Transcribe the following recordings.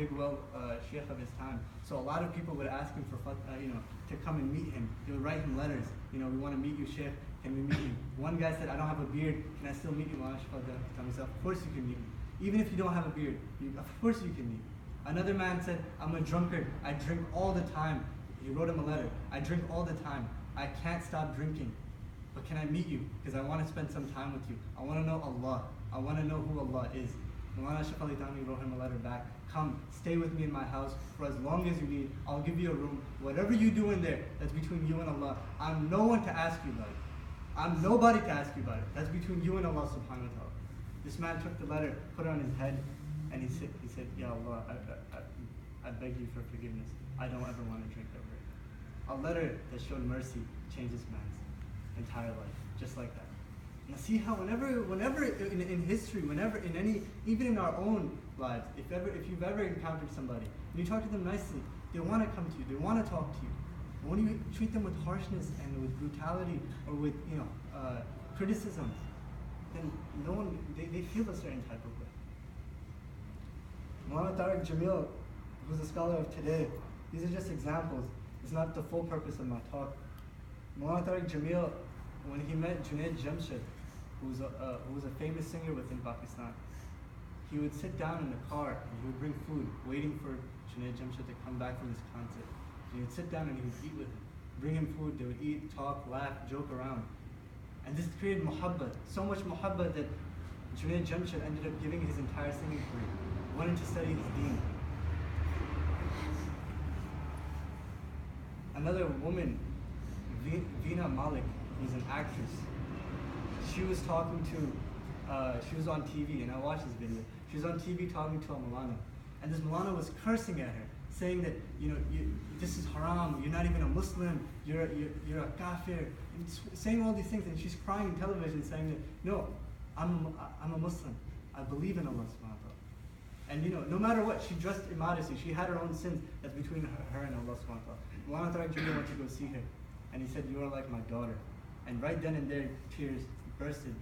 big sheikh of his time. So a lot of people would ask him for to come and meet him. They would write him letters. We want to meet you, sheikh. Can we meet you? One guy said, I don't have a beard. Can I still meet you? Of course you can meet me. Even if you don't have a beard, of course you can meet me. Another man said, I'm a drunkard. I drink all the time. He wrote him a letter. I drink all the time. I can't stop drinking. But can I meet you? Because I want to spend some time with you. I want to know Allah. I want to know who Allah is. Maulana Shaykh Ali Thani wrote him a letter back. Come, stay with me in my house for as long as you need. I'll give you a room. Whatever you do in there, that's between you and Allah. I'm no one to ask you about it. I'm nobody to ask you about it. That's between you and Allah subhanahu wa ta'ala. This man took the letter, put it on his head, and he said, Ya Allah, I beg you for forgiveness. I don't ever want to drink ever again. A letter that showed mercy changed this man's entire life, just like that. Now see how whenever in history, whenever in any, even in our own lives, if you've ever encountered somebody, and you talk to them nicely, they want to come to you, they want to talk to you. But when you treat them with harshness and with brutality or with criticism, then they feel a certain type of way. Muhammad Tariq Jamil, who's a scholar of today, these are just examples. It's not the full purpose of my talk. Muhammad Tariq Jamil, when he met Junaid Jamshid, who was a famous singer within Pakistan, he would sit down in the car and he would bring food, waiting for Junaid Jamshid to come back from his concert. And he would sit down and he would eat with him, bring him food, they would eat, talk, laugh, joke around. And this created muhabbat, so much muhabbat that Junaid Jamshid ended up giving his entire singing career, wanting to study his deen. Another woman, Veena Malik, who's an actress, she was talking to, she was on TV, and I watched this video. She was on TV talking to a Maulana, and this Maulana was cursing at her, saying that this is haram. You're not even a Muslim. You're a kafir. And saying all these things, and she's crying on television, saying that no, I'm a Muslim. I believe in Allah subhanahu wa ta'ala. And no matter what, she dressed immodestly. She had her own sins. That's between her and Allah subhanahu wa ta'ala. Maulana Tariq Jamil went to go see her, and he said, you are like my daughter. And right then and there, tears bursted,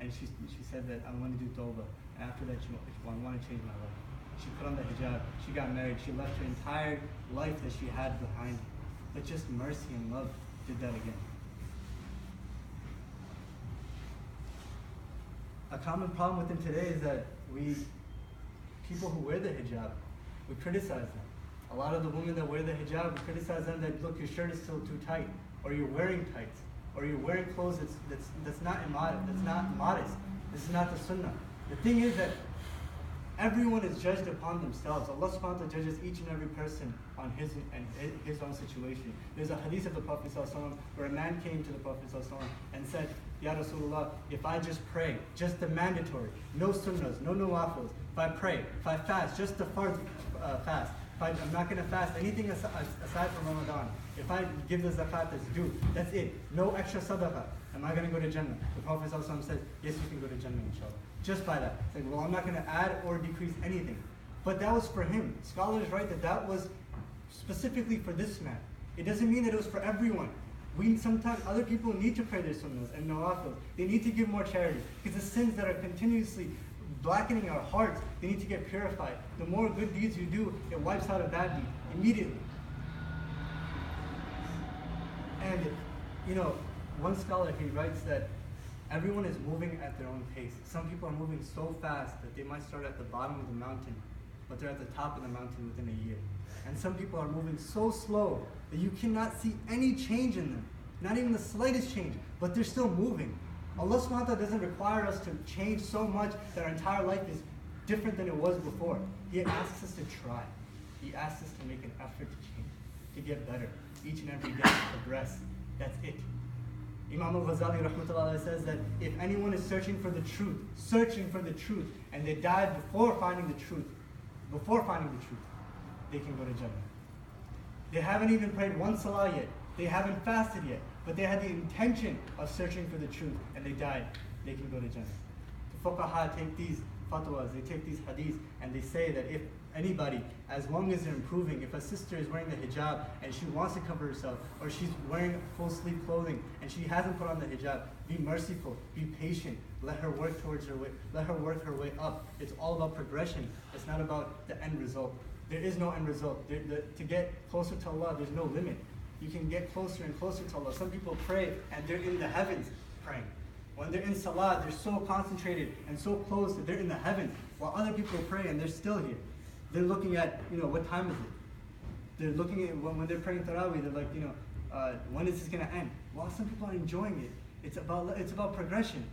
and she said that I want to do tawbah. And after that, I want to change my life. She put on the hijab, she got married, she left her entire life that she had behind. But just mercy and love did that again. A common problem within today is that people who wear the hijab, we criticize them. A lot of the women that wear the hijab, we criticize them that, look, your shirt is still too tight, or you're wearing tights, or you're wearing clothes that's not modest. This is not the sunnah. The thing is that everyone is judged upon themselves. Allah subhanahu wa ta'ala judges each and every person on his own situation. There's a hadith of the Prophet ﷺ where a man came to the Prophet ﷺ and said, Ya Rasulullah, if I just pray, just the mandatory, no sunnahs, no nawafils, if I pray, if I fast, just the fard fast, I'm not going to fast anything aside from Ramadan, if I give the zakat that's due, that's it, no extra sadaqah, am I going to go to Jannah? The Prophet ﷺ says, yes, you can go to Jannah, inshallah. Just by that. It's like, well, I'm not going to add or decrease anything. But that was for him. Scholars write that was specifically for this man. It doesn't mean that it was for everyone. Sometimes other people need to pray their sunnahs and nawafils. They need to give more charity. Because the sins that are continuously blackening our hearts, they need to get purified. The more good deeds you do, it wipes out a bad deed immediately. And, one scholar, he writes that everyone is moving at their own pace. Some people are moving so fast that they might start at the bottom of the mountain, but they're at the top of the mountain within a year. And some people are moving so slow that you cannot see any change in them, not even the slightest change, but they're still moving. Allah subhanahu wa ta'ala doesn't require us to change so much that our entire life is different than it was before. He asks us to try. He asks us to make an effort to change, to get better, each and every day, to progress. That's it. Imam al-Ghazali rahmatullah says that if anyone is searching for the truth, and they die before finding the truth, they can go to Jannah. They haven't even prayed one salah yet, they haven't fasted yet, but they had the intention of searching for the truth, and they died, they can go to Jannah. The fuqaha take these fatwas, they take these hadiths, and they say that if anybody, as long as they're improving, if a sister is wearing the hijab and she wants to cover herself, or she's wearing full sleeve clothing and she hasn't put on the hijab, be merciful, be patient, let her work her way up. It's all about progression. It's not about the end result. there is no end result. To get closer to Allah, there's no limit. You can get closer and closer to Allah. Some people pray and they're in the heavens praying. When they're in salah, they're so concentrated and so close that they're in the heavens, while other people pray and they're still here. They're looking at, what time is it? They're looking at, when they're praying Tarawih, they're like, when is this going to end? Well, some people are enjoying it. It's about progression.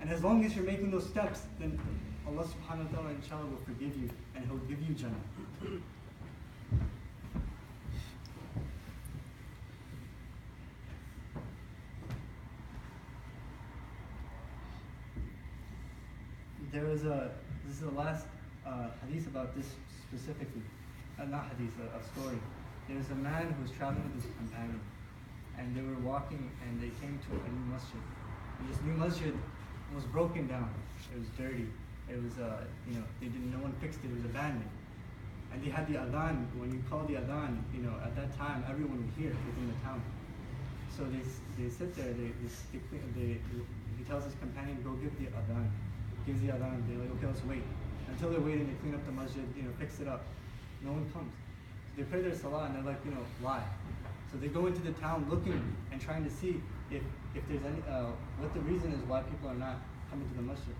And as long as you're making those steps, then Allah subhanahu wa ta'ala inshallah will forgive you and He'll give you Jannah. This is the last hadith about this specifically. Not hadith, a story. There's a man who was traveling with his companion, and they were walking and they came to a new masjid. And this new masjid was broken down. It was dirty. It was, no one fixed it. It was abandoned. And they had the adhan. When you call the adhan, at that time everyone would hear it within the town. So they sit there. He tells his companion, go give the adhan. Gives the adhan. They're like, okay, let's wait. Until they're waiting, they clean up the masjid, fix it up. No one comes. So they pray their salah and they're like, why? So they go into the town looking and trying to see if there's any, what the reason is why people are not coming to the masjid.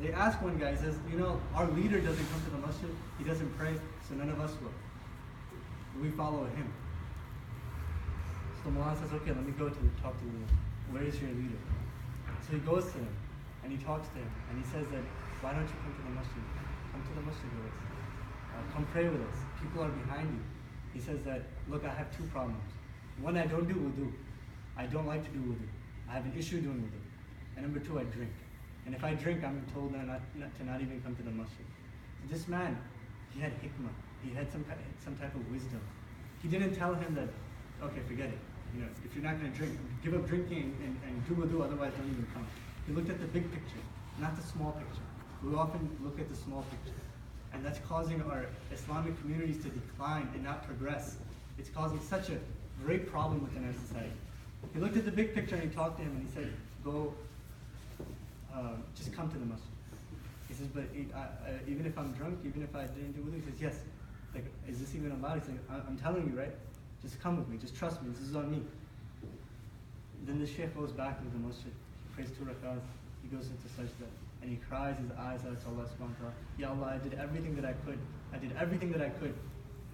They ask one guy, he says, our leader doesn't come to the masjid, he doesn't pray, so none of us will. We follow him. So Mullah says, okay, let me go to talk to the leader. Where is your leader? So he goes to him and he talks to him and he says that, why don't you come to the masjid? Come to the masjid with us. Come pray with us. People are behind you. He says that, look, I have two problems. One, I don't do wudu. I don't like to do wudu. I have an issue doing wudu. And number two, I drink. And if I drink, I'm told to not even come to the masjid. So this man, he had hikmah. He had some type of wisdom. He didn't tell him that, okay, forget it. If you're not going to drink, give up drinking and do wudu, otherwise don't even come. He looked at the big picture, not the small picture. We often look at the small picture. And that's causing our Islamic communities to decline and not progress. It's causing such a great problem within our society. He looked at the big picture and he talked to him and he said, go, just come to the masjid. He says, but even if I'm drunk, even if I didn't do wudu, he says, yes. Like, is this even allowed? He's like, I'm telling you, right? Just come with me, just trust me, this is on me. Then the shaykh goes back into the masjid, prays 2 rak'ahs, he goes into sajda, and he cries his eyes out to Allah subhanahu wa ta'ala. Ya Allah, I did everything that I could. I did everything that I could.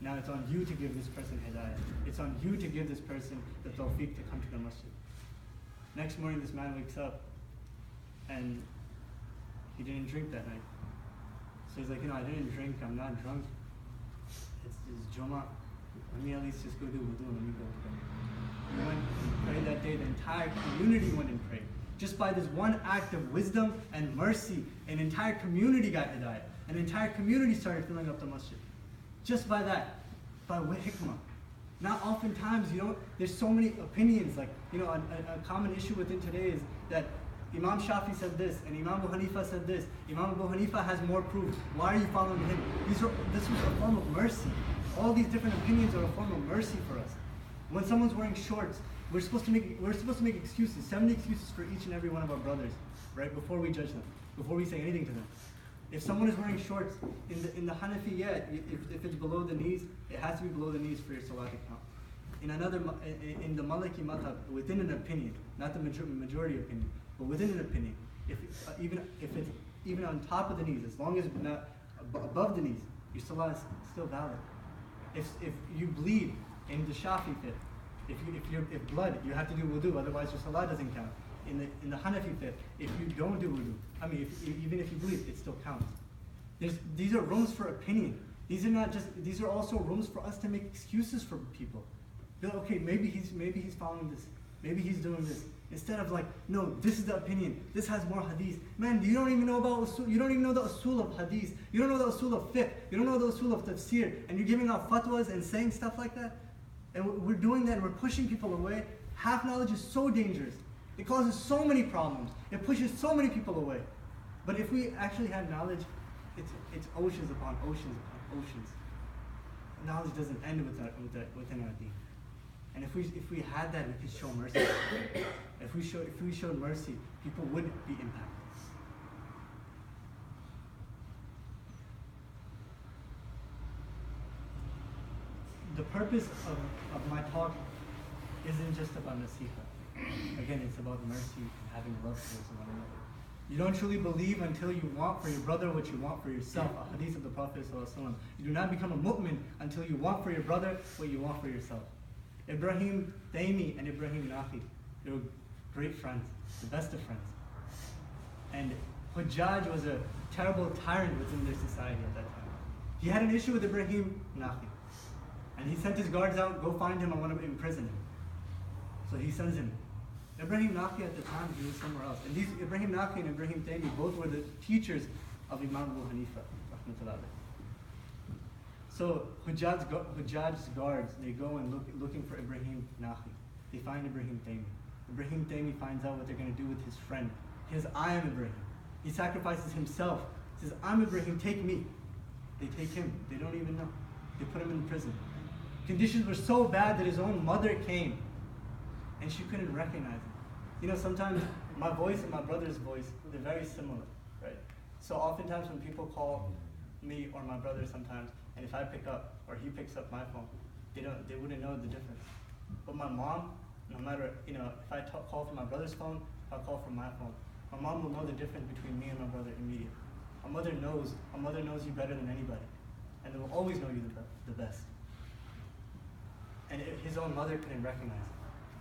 Now it's on you to give this person hidayah. It's on you to give this person the tawfiq to come to the masjid. Next morning this man wakes up and he didn't drink that night. So he's like, I didn't drink, I'm not drunk. It's Jummah. Let me at least just go do wudu and let me go to bed. We went and prayed that day. The entire community went and prayed. Just by this one act of wisdom and mercy, an entire community got hidayah. An entire community started filling up the masjid. Just by that, by hikmah. Now oftentimes, there's so many opinions, like, a common issue within today is that Imam Shafi said this, and Imam Abu Hanifa said this. Imam Abu Hanifa has more proof. Why are you following him? This was a form of mercy. All these different opinions are a form of mercy for us. When someone's wearing shorts, we're supposed to make excuses, 70 excuses for each and every one of our brothers, right? Before we judge them, before we say anything to them. If someone is wearing shorts, in the Hanafi, if it's below the knees, it has to be below the knees for your salat to count. In the Maliki madhab, within an opinion, not the majority opinion, but within an opinion, even if it's even on top of the knees, as long as it's not above the knees, your salah is still valid. If you bleed in the Shafi fit, if blood, you have to do wudu, otherwise your salah doesn't count. In the Hanafi fit, if you don't do wudu, even if you bleed, it still counts. These are rooms for opinion. These are also rooms for us to make excuses for people. Be like, okay, maybe he's following this, maybe he's doing this. Instead of like, no, this is the opinion, this has more hadith. Man, you don't even know about usul, you don't even know the usul of hadith, you don't know the usul of fiqh, you don't know the usul of tafsir, and you're giving out fatwas and saying stuff like that? And we're doing that and we're pushing people away. Half knowledge is so dangerous. It causes so many problems. It pushes so many people away. But if we actually have knowledge, it's oceans upon oceans upon oceans. Knowledge doesn't end within our deen. And if we had that, we could show mercy. If we showed mercy, people would be impacted. purpose of my talk isn't just about nasiha. Again, it's about mercy and having love towards one another. You don't truly believe until you want for your brother what you want for yourself. A hadith of the Prophet ﷺ. You do not become a mu'min until you want for your brother what you want for yourself. Ibrahim Taymi and Ibrahim Nakhi, they were great friends, the best of friends. And Hujjaj was a terrible tyrant within their society at that time. He had an issue with Ibrahim Nakhi. And he sent his guards out, go find him, I want to imprison him. So he sends him. Ibrahim Nakhi at the time, he was somewhere else. And these Ibrahim Nakhi and Ibrahim Taymi both were the teachers of Imam Abu Hanifa, rahmatullah alayh. So Hujjaj's guards, they go and looking for Ibrahim Nakhi. They find Ibrahim Taymi. Ibrahim Taymi finds out what they're going to do with his friend. He says, I am Ibrahim. He sacrifices himself. He says, I'm Ibrahim, take me. They take him. They don't even know. They put him in prison. Conditions were so bad that his own mother came and she couldn't recognize him. You know, sometimes my voice and my brother's voice, they're very similar, right? So oftentimes when people call me or my brother sometimes, and if I pick up or he picks up my phone, they wouldn't know the difference. But my mom, no matter, you know, if I call from my brother's phone, if I call from my phone, my mom will know the difference between me and my brother immediately. A mother knows you better than anybody, and they will always know you the best. And his own mother couldn't recognize him.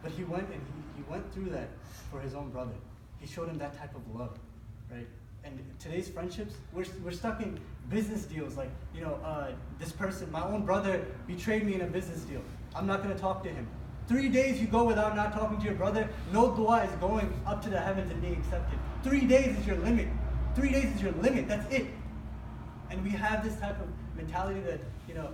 But he went and he went through that for his own brother. He showed him that type of love, right? And today's friendships, we're stuck in business deals. Like, you know, this person, my own brother betrayed me in a business deal. I'm not going to talk to him. 3 days you go without not talking to your brother, no dua is going up to the heavens and being accepted. 3 days is your limit. 3 days is your limit, that's it. And we have this type of mentality that, you know,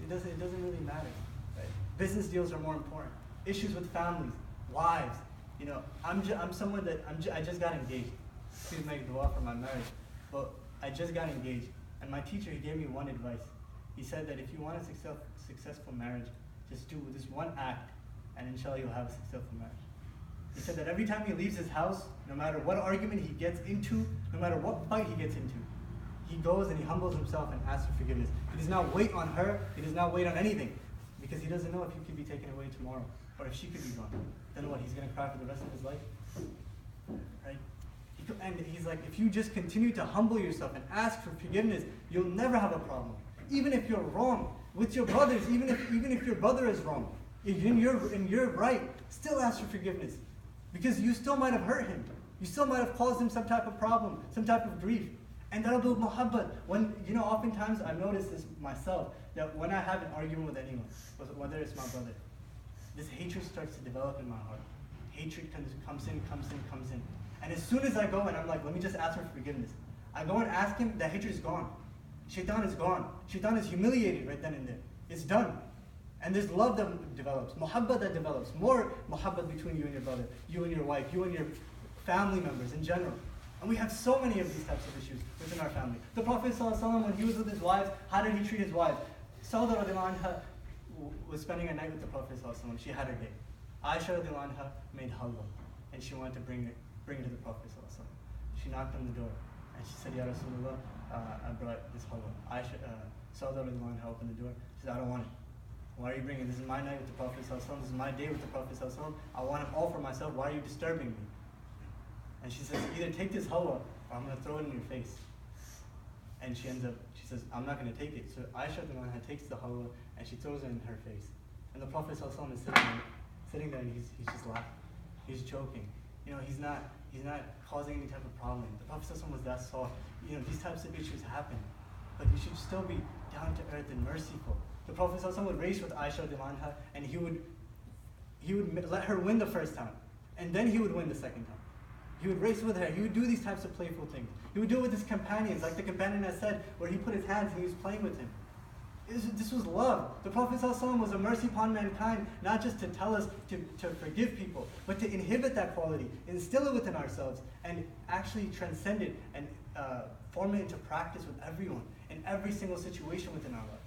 it doesn't really matter. Right? Business deals are more important. Issues with families, wives. You know, I'm someone that I just got engaged. Please make dua for my marriage. But I just got engaged, and my teacher, he gave me one advice. He said that if you want a successful marriage, just do this one act, and inshallah you'll have a successful marriage. He said that every time he leaves his house, no matter what argument he gets into, no matter what fight he gets into, he goes and he humbles himself and asks for forgiveness. He does not wait on her, he does not wait on anything, because he doesn't know if he could be taken away tomorrow, or if she could be gone. Then what, he's going to cry for the rest of his life? Right? And he's like, if you just continue to humble yourself and ask for forgiveness, you'll never have a problem. Even if you're wrong with your brothers, even if your brother is wrong, and you're right, still ask for forgiveness. Because you still might have hurt him. You still might have caused him some type of problem, some type of grief. And that'll build muhabbat. When, you know, oftentimes I've noticed this myself, that when I have an argument with anyone, whether it's my brother, this hatred starts to develop in my heart. Hatred comes in. And as soon as I go and I'm like, let me just ask for forgiveness. I go and ask him, that hatred is gone. Shaitan is gone. Shaitan is humiliated right then and there. It's done. And there's love that develops, muhabbat that develops, more muhabbat between you and your brother, you and your wife, you and your family members in general. And we have so many of these types of issues within our family. The Prophet ﷺ, when he was with his wives, how did he treat his wives? Sauda radiallahu anha was spending a night with the Prophet ﷺ. She had her day. Aisha radiallahu anha made halwa, and she wanted to bring it to the Prophet ﷺ. She knocked on the door, and she said, Ya Rasulullah, I brought this halwa. Sauda radiallahu anha opened the door. She said, I don't want it. Why are you bringing it? This is my night with the Prophet ﷺ. This is my day with the Prophet ﷺ. I want it all for myself. Why are you disturbing me? And she says, either take this halwa or I'm going to throw it in your face. And she says, I'm not going to take it. So Aisha takes the halwa and she throws it in her face. And the Prophet ﷺ is sitting there and he's just laughing. He's joking. You know, he's not causing any type of problem. The Prophet ﷺ was that soft. You know, these types of issues happen. But you should still be down to earth and merciful. The Prophet ﷺ would race with Aisha anha, and he would let her win the first time, and then he would win the second time. He would race with her. He would do these types of playful things. He would do it with his companions, like the companion has said, where he put his hands and he was playing with him. This was love. The Prophet ﷺ was a mercy upon mankind, not just to tell us to forgive people, but to inhibit that quality, instill it within ourselves, and actually transcend it and form it into practice with everyone, in every single situation within our life.